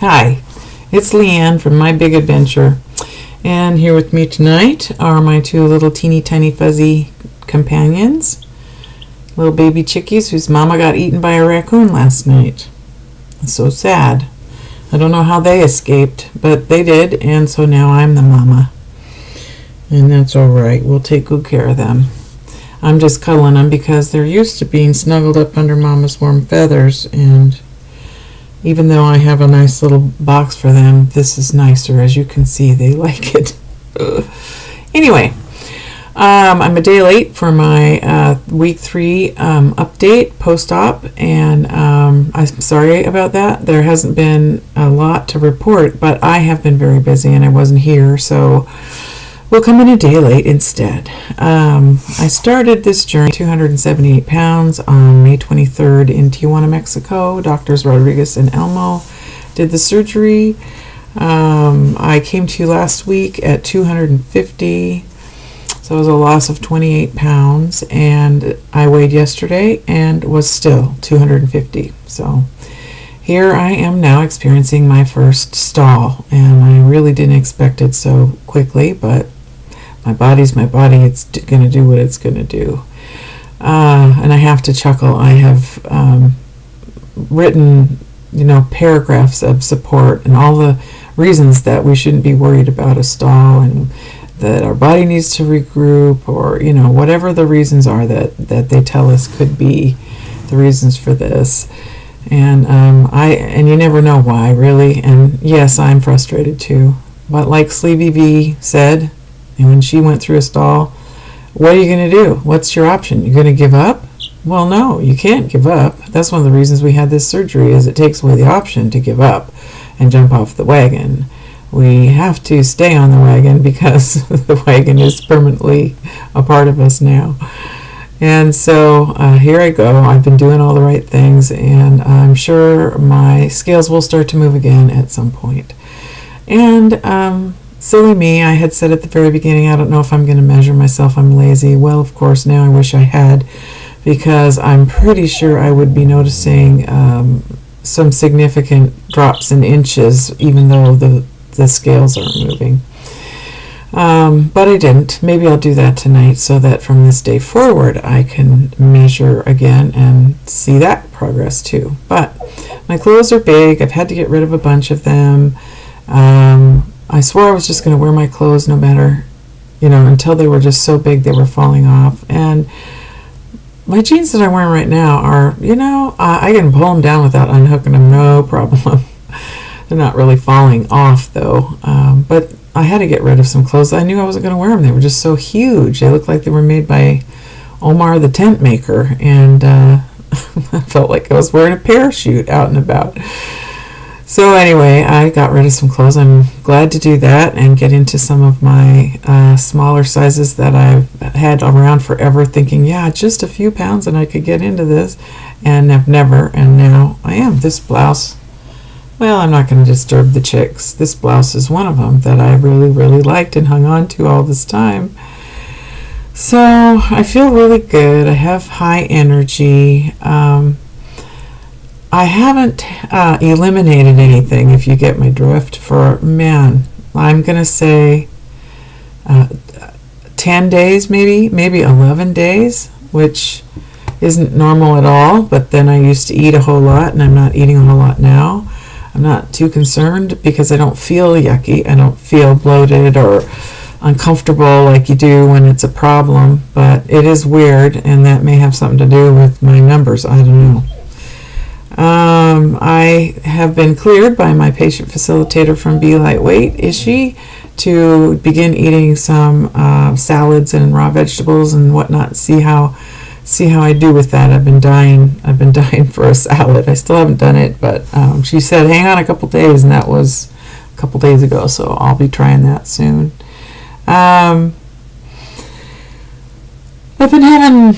Hi, it's Leanne from My Big Adventure, and here with me tonight are my two little teeny tiny fuzzy companions, little baby chickies whose mama got eaten by a raccoon last night. It's so sad. I don't know how they escaped, but they did, and so now I'm the mama. And that's alright, we'll take good care of them. I'm just cuddling them because they're used to being snuggled up under mama's warm feathers, and even though I have a nice little box for them, this is nicer. As you can see, they like it. Anyway, I'm a day late for my week 3 update post-op, and I'm sorry about that. There hasn't been a lot to report, but I have been very busy and I wasn't here, so we'll come in a day late instead. I started this journey 278 pounds on May 23rd in Tijuana, Mexico. Doctors Rodriguez and Elmo did the surgery. I came to you last week at 250, so it was a loss of 28 pounds, and I weighed yesterday and was still 250. So here I am now experiencing my first stall, and I really didn't expect it so quickly, but my body's my body. It's going to do what it's going to do. And I have to chuckle. I have written, paragraphs of support and all the reasons that we shouldn't be worried about a stall and that our body needs to regroup, or, whatever the reasons are that they tell us could be the reasons for this. And and you never know why, really. And yes, I'm frustrated too. But like Sleevy V said, and when she went through a stall, what are you going to do? What's your option? You're going to give up? Well, no, you can't give up. That's one of the reasons we had this surgery, is it takes away the option to give up and jump off the wagon. We have to stay on the wagon because the wagon is permanently a part of us now. And so here I go. I've been doing all the right things, and I'm sure my scales will start to move again at some point. And silly me, I had said at the very beginning, I don't know if I'm going to measure myself. I'm lazy. Well, of course, now I wish I had, because I'm pretty sure I would be noticing some significant drops in inches, even though the scales aren't moving. But I didn't. Maybe I'll do that tonight so that from this day forward I can measure again and see that progress too. But my clothes are big. I've had to get rid of a bunch of them. I swore I was just going to wear my clothes no matter, until they were just so big they were falling off. And my jeans that I'm wearing right now are, I can pull them down without unhooking them, no problem. They're not really falling off though. But I had to get rid of some clothes. I knew I wasn't going to wear them. They were just so huge. They looked like they were made by Omar the tent maker. And I felt like I was wearing a parachute out and about. So anyway, I got rid of some clothes. I'm glad to do that and get into some of my smaller sizes that I've had around forever, thinking, yeah, just a few pounds and I could get into this, and I've never, and now I am. This blouse, well, I'm not going to disturb the chicks. This blouse is one of them that I really, really liked and hung on to all this time. So I feel really good. I have high energy. I haven't eliminated anything, if you get my drift, for, I'm going to say 10 days maybe 11 days, which isn't normal at all, but then I used to eat a whole lot, and I'm not eating a whole lot now. I'm not too concerned because I don't feel yucky. I don't feel bloated or uncomfortable like you do when it's a problem, but it is weird, and that may have something to do with my numbers. I don't know. I have been cleared by my patient facilitator from Be Lightweight, Ishi, to begin eating some salads and raw vegetables and whatnot. See how I do with that. I've been dying for a salad. I still haven't done it, but she said hang on a couple days, and that was a couple days ago, so I'll be trying that soon. I've been having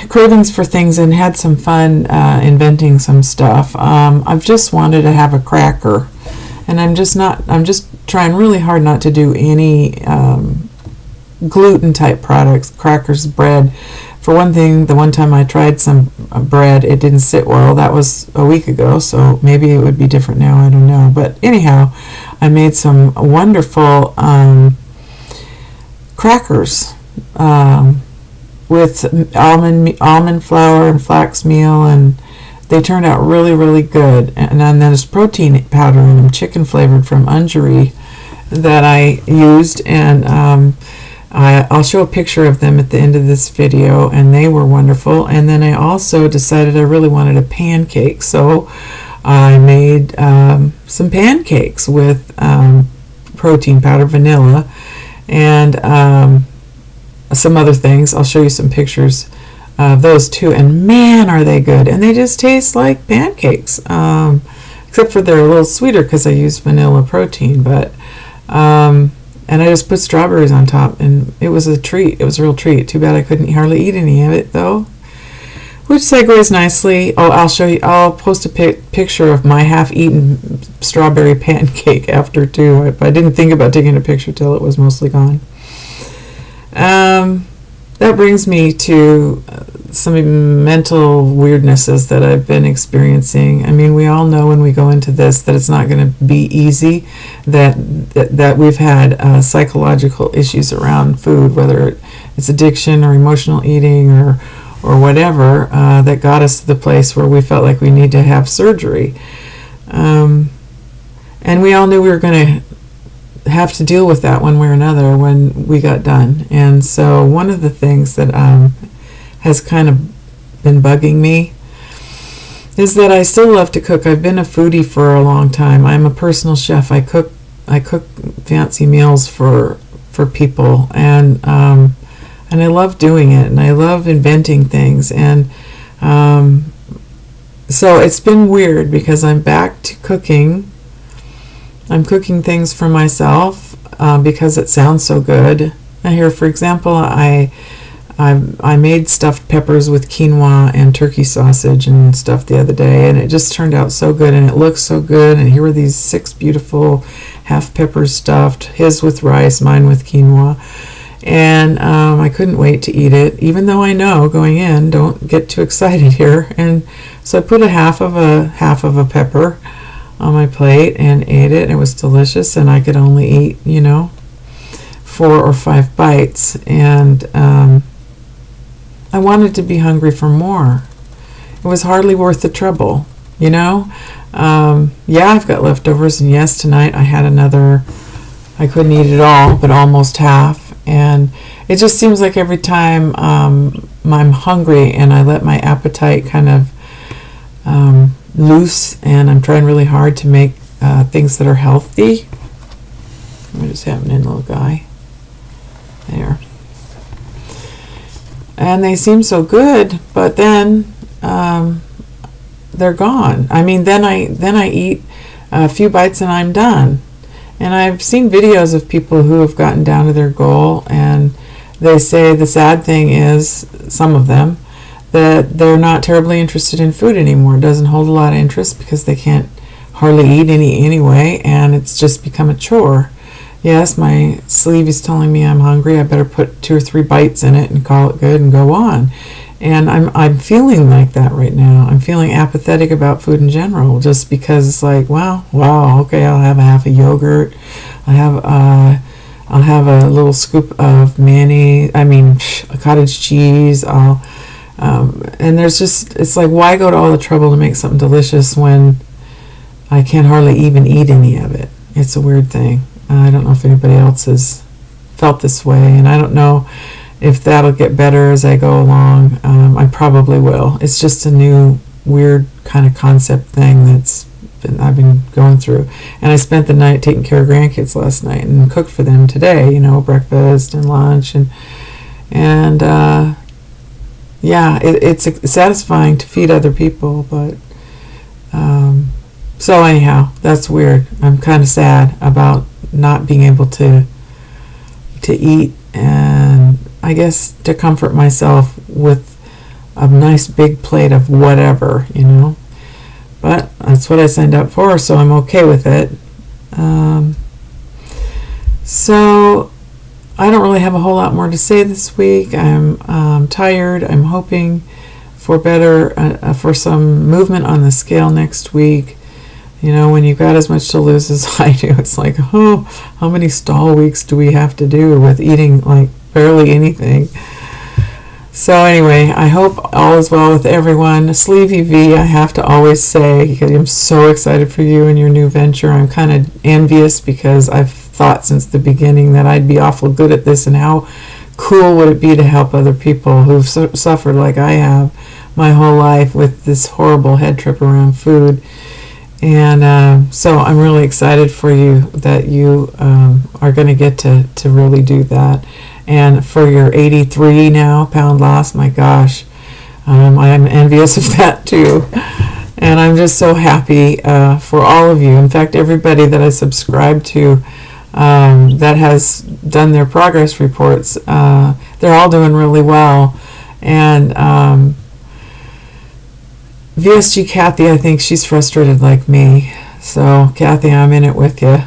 cravings for things and had some fun inventing some stuff. I've just wanted to have a cracker, and I'm just trying really hard not to do any gluten type products, crackers, bread, For one thing, the one time I tried some bread, it didn't sit well. That was a week ago, so maybe it would be different now. I don't know. But anyhow, I made some wonderful crackers with almond flour and flax meal, and they turned out really, really good. And then there's protein powder in them, chicken flavored from Ungery, that I used, and I'll show a picture of them at the end of this video, and they were wonderful. And then I also decided I really wanted a pancake, so I made some pancakes with protein powder, vanilla, and some other things. I'll show you some pictures of those too, and man, are they good. And they just taste like pancakes, except for they're a little sweeter because I used vanilla protein. But and I just put strawberries on top, and it was a treat. It was a real treat. Too bad I couldn't hardly eat any of it, though. Which segues nicely. Oh, I'll show you. I'll post a picture of my half-eaten strawberry pancake after too. I didn't think about taking a picture till it was mostly gone. That brings me to some mental weirdnesses that I've been experiencing. I mean, we all know when we go into this that it's not going to be easy, that we've had psychological issues around food, whether it's addiction or emotional eating or whatever, that got us to the place where we felt like we need to have surgery. And we all knew we were going to have to deal with that one way or another when we got done. And so one of the things that has kind of been bugging me is that I still love to cook. I've been a foodie for a long time. I'm a personal chef. I cook fancy meals for people, and I love doing it, and I love inventing things. And so it's been weird because I'm back to cooking. I'm cooking things for myself because it sounds so good. And here, for example, I made stuffed peppers with quinoa and turkey sausage and stuff the other day, and it just turned out so good, and it looks so good. And here were these 6 beautiful half peppers stuffed, his with rice, mine with quinoa. And I couldn't wait to eat it, even though I know going in, don't get too excited here. And so I put a half of a pepper on my plate and ate it. It was delicious, and I could only eat 4 or 5 bites, and I wanted to be hungry for more. It was hardly worth the trouble, Yeah, I've got leftovers, and yes, tonight I had another. I couldn't eat it all, but almost half. And it just seems like every time I'm hungry and I let my appetite kind of loose, and I'm trying really hard to make things that are healthy. What is happening, little guy? There. And they seem so good, but then they're gone. I mean, then I eat a few bites and I'm done. And I've seen videos of people who have gotten down to their goal, and they say the sad thing is, some of them, that they're not terribly interested in food anymore. It doesn't hold a lot of interest because they can't hardly eat any anyway, and it's just become a chore. Yes, my sleeve is telling me I'm hungry. I better put 2 or 3 bites in it and call it good and go on. And I'm feeling like that right now. I'm feeling apathetic about food in general, just because it's like, wow, okay, I'll have a half a yogurt. I'll have a little scoop of a cottage cheese. And there's just, it's like, why go to all the trouble to make something delicious when I can't hardly even eat any of it? It's a weird thing. I don't know if anybody else has felt this way, and I don't know if that'll get better as I go along. I probably will. It's just a new weird kind of concept thing I've been going through. And I spent the night taking care of grandkids last night and cooked for them today, breakfast and lunch, and it's satisfying to feed other people, but so anyhow, that's weird. I'm kind of sad about not being able to eat, and I guess to comfort myself with a nice big plate of whatever, but that's what I signed up for, so I'm okay with it. So I don't really have a whole lot more to say this week. I'm tired. I'm hoping for for some movement on the scale next week. You know, when you've got as much to lose as I do, it's like, oh, how many stall weeks do we have to do with eating like barely anything? So anyway, I hope all is well with everyone. Sleevey V, I have to always say, because I'm so excited for you and your new venture. I'm kind of envious because I've thought since the beginning that I'd be awful good at this, and how cool would it be to help other people who've suffered like I have my whole life with this horrible head trip around food. And so I'm really excited for you that you are going to get to really do that. And for your 83 now pound loss, my gosh, I'm envious of that too. And I'm just so happy for all of you. In fact, everybody that I subscribe to that has done their progress reports, they're all doing really well. And VSG Kathy, I think she's frustrated like me. So Kathy, I'm in it with you.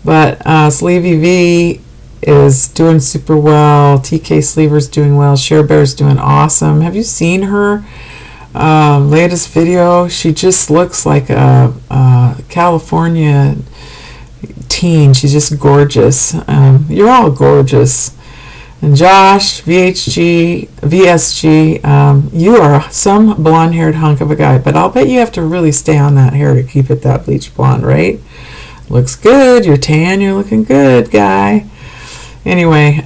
But Sleevey V is doing super well. TK Sleever's doing well. Share Bear's doing awesome. Have you seen her latest video? She just looks like a California teen. She's just gorgeous. You're all gorgeous. And Josh, VSG, you are some blonde-haired hunk of a guy, but I'll bet you have to really stay on that hair to keep it that bleach blonde, right? Looks good. You're tan. You're looking good, guy. Anyway,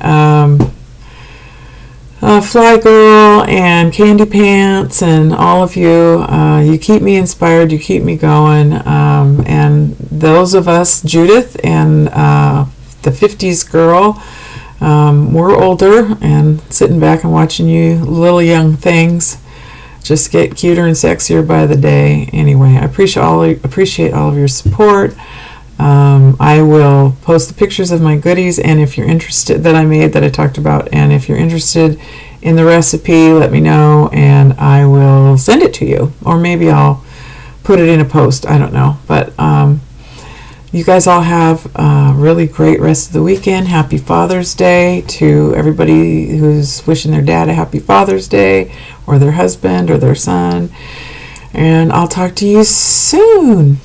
Fly Girl and Candy Pants and all of you, you keep me inspired. You keep me going. And those of us, Judith and the 50s girl, we're older and sitting back and watching you little young things just get cuter and sexier by the day. Anyway, I appreciate all of your support. I will post the pictures of my goodies, and if you're interested, that I talked about, and if you're interested in the recipe, let me know and I will send it to you, or maybe I'll put it in a post. I don't know, but you guys all have a really great rest of the weekend. Happy Father's Day to everybody who's wishing their dad a happy Father's Day, or their husband or their son. And I'll talk to you soon.